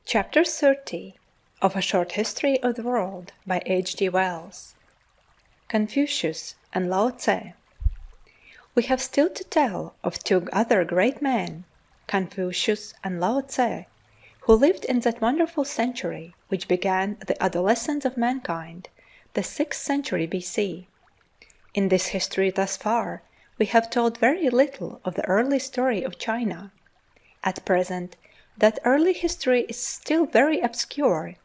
Chapter 30 of A Short History of the World by H.G. Wells. Confucius and Lao Tse. We have still to tell of two other great men, Confucius and Lao Tse, who lived in that wonderful century which began the adolescence of mankind, the 6th century B.C. In this history thus far, we have told very little of the early story of China. At present, that early history is still very obscure,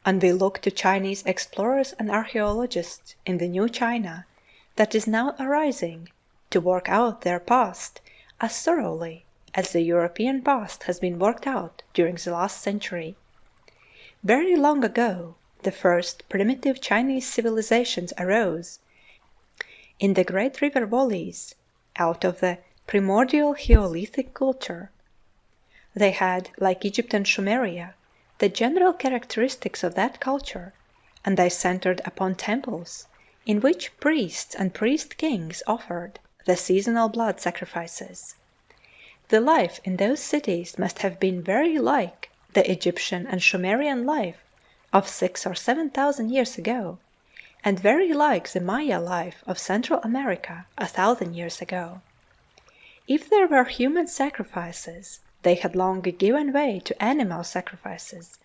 and we look to Chinese explorers and archaeologists in the new China that is now arising to work out their past as thoroughly as the European past has been worked out during the last century. Very long ago, the first primitive Chinese civilizations arose in the great river valleys out of the primordial Neolithic culture. They had, like Egypt and Sumeria, the general characteristics of that culture, and they centered upon temples in which priests and priest-kings offered the seasonal blood sacrifices. The life in those cities must have been very like the Egyptian and Sumerian life of 6,000 or 7,000 years ago, and very like the Maya life of Central America 1,000 years ago. If there were human sacrifices, they had long given way to animal sacrifices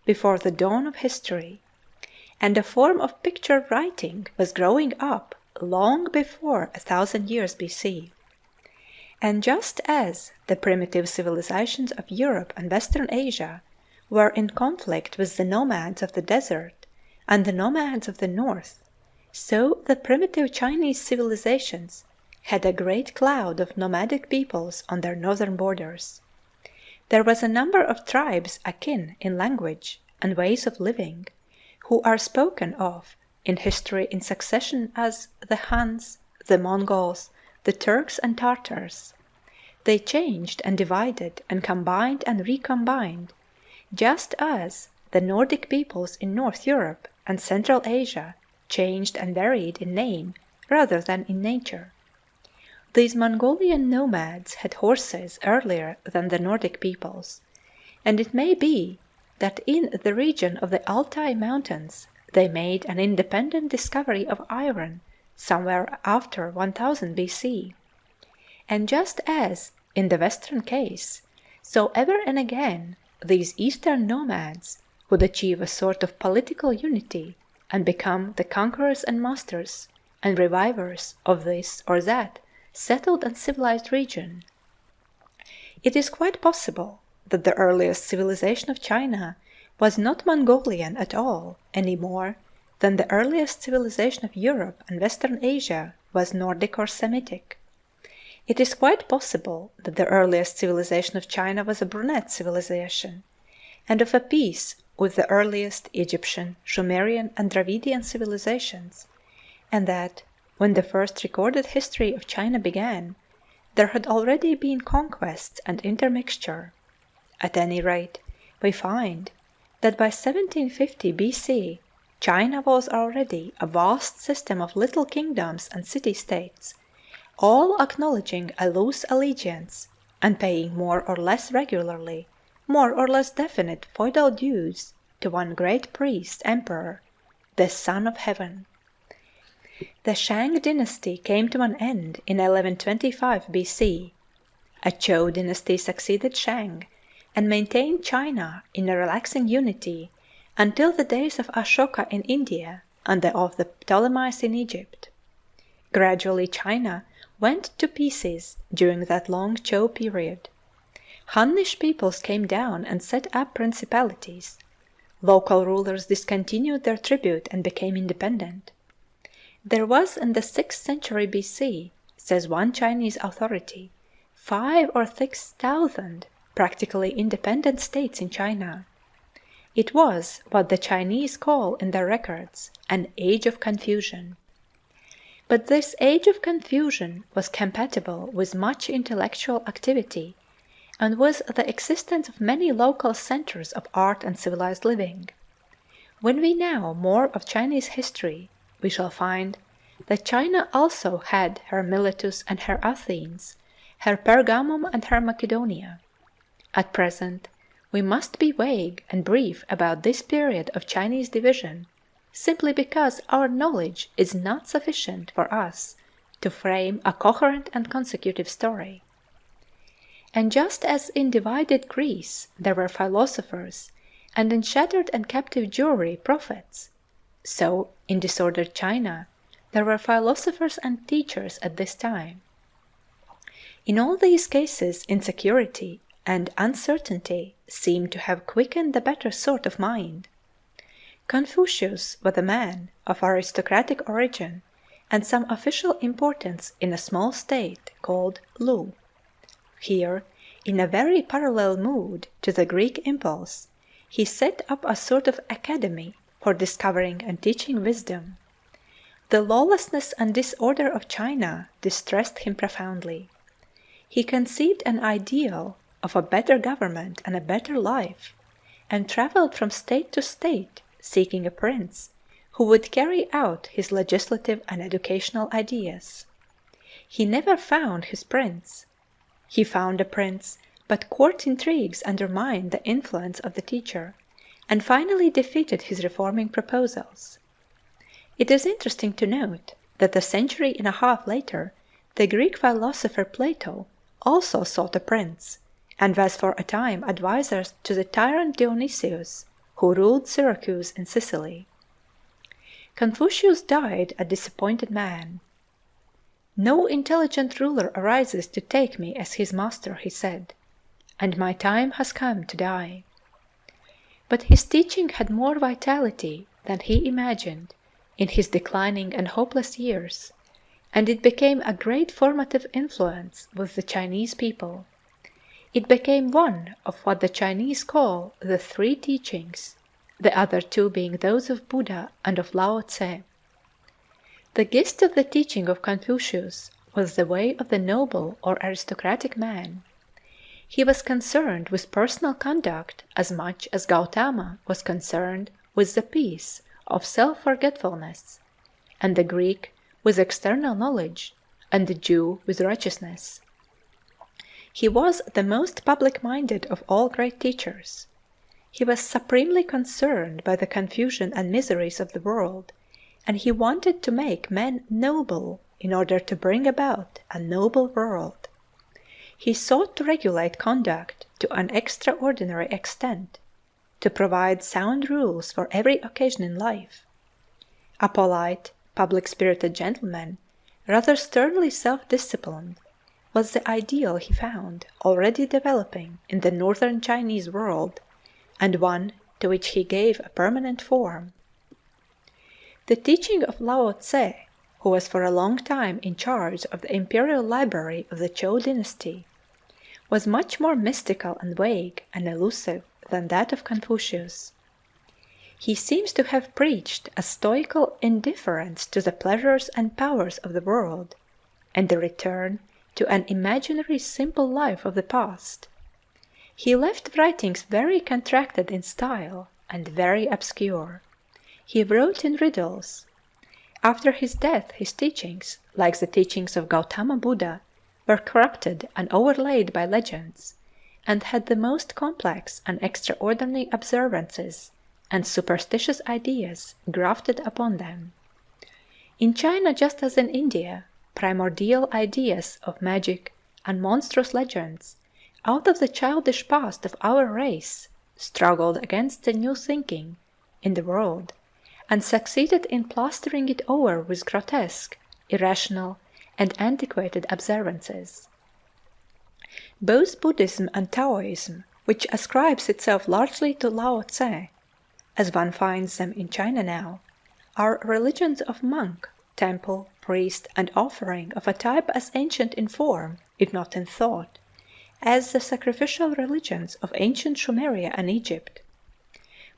before the dawn of history, and a form of picture writing was growing up long before 1,000 years B.C. And just as the primitive civilizations of Europe and Western Asia were in conflict with the nomads of the desert and the nomads of the north, so the primitive Chinese civilizations had a great cloud of nomadic peoples on their northern borders. There was a number of tribes akin in language and ways of living, who are spoken of in history in succession as the Huns, the Mongols, the Turks and Tartars. They changed and divided and combined and recombined, just as the Nordic peoples in North Europe and Central Asia changed and varied in name rather than in nature. These Mongolian nomads had horses earlier than the Nordic peoples, and it may be that in the region of the Altai Mountains they made an independent discovery of iron somewhere after 1000 B.C. And just as in the Western case, so ever and again these Eastern nomads would achieve a sort of political unity and become the conquerors and masters and revivers of this or that settled and civilized region. It is quite possible that the earliest civilization of China was not Mongolian at all any more than the earliest civilization of Europe and Western Asia was Nordic or Semitic. It is quite possible that the earliest civilization of China was a brunette civilization, and of a piece with the earliest Egyptian, Sumerian, and Dravidian civilizations, and that when the first recorded history of China began, there had already been conquests and intermixture. At any rate, we find that by 1750 B.C., China was already a vast system of little kingdoms and city-states, all acknowledging a loose allegiance and paying more or less regularly, more or less definite feudal dues to one great priest-emperor, the Son of Heaven. The Shang dynasty came to an end in 1125 B.C. A Zhou dynasty succeeded Shang and maintained China in a relaxing unity until the days of Ashoka in India and of the Ptolemies in Egypt. Gradually China went to pieces during that long Zhou period. Hunnish peoples came down and set up principalities. Local rulers discontinued their tribute and became independent. There was in the 6th century B.C., says one Chinese authority, 5,000 or 6,000 practically independent states in China. It was what the Chinese call in their records an age of confusion. But this age of confusion was compatible with much intellectual activity and with the existence of many local centers of art and civilized living. When we know more of Chinese history, we shall find that China also had her Miletus and her Athens, her Pergamum and her Macedonia. At present, we must be vague and brief about this period of Chinese division, simply because our knowledge is not sufficient for us to frame a coherent and consecutive story. And just as in divided Greece there were philosophers, and in shattered and captive Jewry prophets, so in disordered China there were philosophers and teachers at this time. In all these cases insecurity and uncertainty seem to have quickened the better sort of mind. Confucius was a man of aristocratic origin and some official importance in a small state called Lu. Here, in a very parallel mood to the Greek impulse, he set up a sort of academy for discovering and teaching wisdom. The lawlessness and disorder of China distressed him profoundly. He conceived an ideal of a better government and a better life, and traveled from state to state seeking a prince who would carry out his legislative and educational ideas. He never found his prince. He found a prince, but court intrigues undermined the influence of the teacher, and finally defeated his reforming proposals. It is interesting to note that a century and a half later, the Greek philosopher Plato also sought a prince, and was for a time adviser to the tyrant Dionysius, who ruled Syracuse in Sicily. Confucius died a disappointed man. "No intelligent ruler arises to take me as his master," he said, "and my time has come to die." But his teaching had more vitality than he imagined in his declining and hopeless years, and it became a great formative influence with the Chinese people. It became one of what the Chinese call the three teachings, the other two being those of Buddha and of Lao Tse. The gist of the teaching of Confucius was the way of the noble or aristocratic man. He was concerned with personal conduct as much as Gautama was concerned with the peace of self-forgetfulness, and the Greek with external knowledge, and the Jew with righteousness. He was the most public-minded of all great teachers. He was supremely concerned by the confusion and miseries of the world, and he wanted to make men noble in order to bring about a noble world. He sought to regulate conduct to an extraordinary extent, to provide sound rules for every occasion in life. A polite, public-spirited gentleman, rather sternly self-disciplined, was the ideal he found already developing in the northern Chinese world, and one to which he gave a permanent form. The teaching of Lao Tse, who was for a long time in charge of the imperial library of the Zhou dynasty, was much more mystical and vague and elusive than that of Confucius. He seems to have preached a stoical indifference to the pleasures and powers of the world, and the return to an imaginary simple life of the past. He left writings very contracted in style and very obscure. He wrote in riddles. After his death his teachings, like the teachings of Gautama Buddha, were corrupted and overlaid by legends, and had the most complex and extraordinary observances and superstitious ideas grafted upon them. In China, just as in India, primordial ideas of magic and monstrous legends out of the childish past of our race struggled against the new thinking in the world, and succeeded in plastering it over with grotesque, irrational, and antiquated observances. Both Buddhism and Taoism, which ascribes itself largely to Lao Tse, as one finds them in China now, are religions of monk, temple, priest, and offering of a type as ancient in form, if not in thought, as the sacrificial religions of ancient Sumeria and Egypt.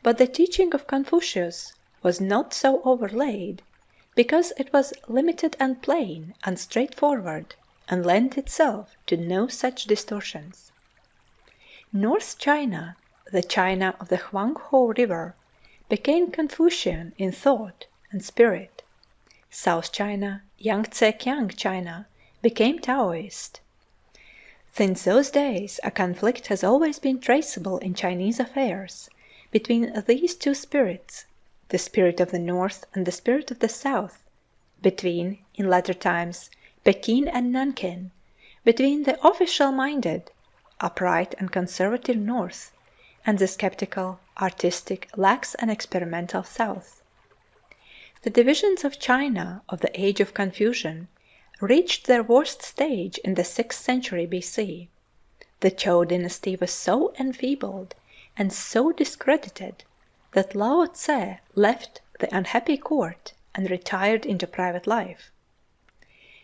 But the teaching of Confucius was not so overlaid, because it was limited and plain and straightforward, and lent itself to no such distortions. North China, the China of the Huanghe River, became Confucian in thought and spirit. South China, Yangtze-Kiang China, became Taoist. Since those days, a conflict has always been traceable in Chinese affairs between these two spirits, the spirit of the North and the spirit of the South, between, in latter times, Pekin and Nankin, between the official-minded, upright and conservative North, and the skeptical, artistic, lax and experimental South. The divisions of China of the age of Confucian reached their worst stage in the 6th century B.C. The Zhou dynasty was so enfeebled and so discredited that Lao Tse left the unhappy court and retired into private life.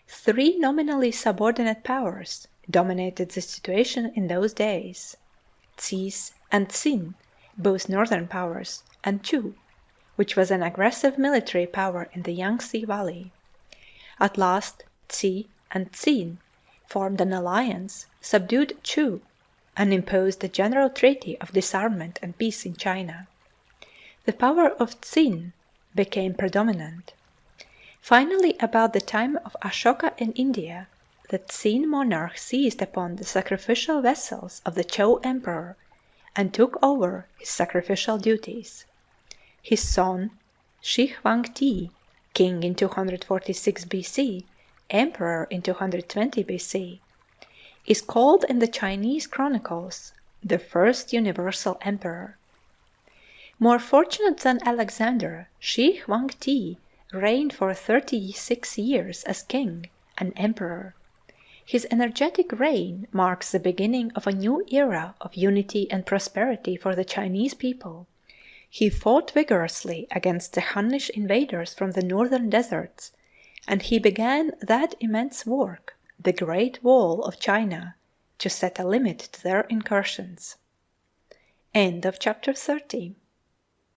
3 nominally subordinate powers dominated the situation in those days: Tsis and Tsin, both northern powers, and Chu, which was an aggressive military power in the Yangtze Valley. At last, Tsi and Tsin formed an alliance, subdued Chu, and imposed a general treaty of disarmament and peace in China. The power of Tsin became predominant. Finally, about the time of Ashoka in India, the Tsin monarch seized upon the sacrificial vessels of the Zhou emperor and took over his sacrificial duties. His son, Shi Huangdi, king in 246 BC, emperor in 220 BC, is called in the Chinese chronicles the first universal emperor. More fortunate than Alexander, Shi Huangdi reigned for 36 years as king and emperor. His energetic reign marks the beginning of a new era of unity and prosperity for the Chinese people. He fought vigorously against the Hunnish invaders from the northern deserts, and he began that immense work, the Great Wall of China, to set a limit to their incursions. End of chapter 30.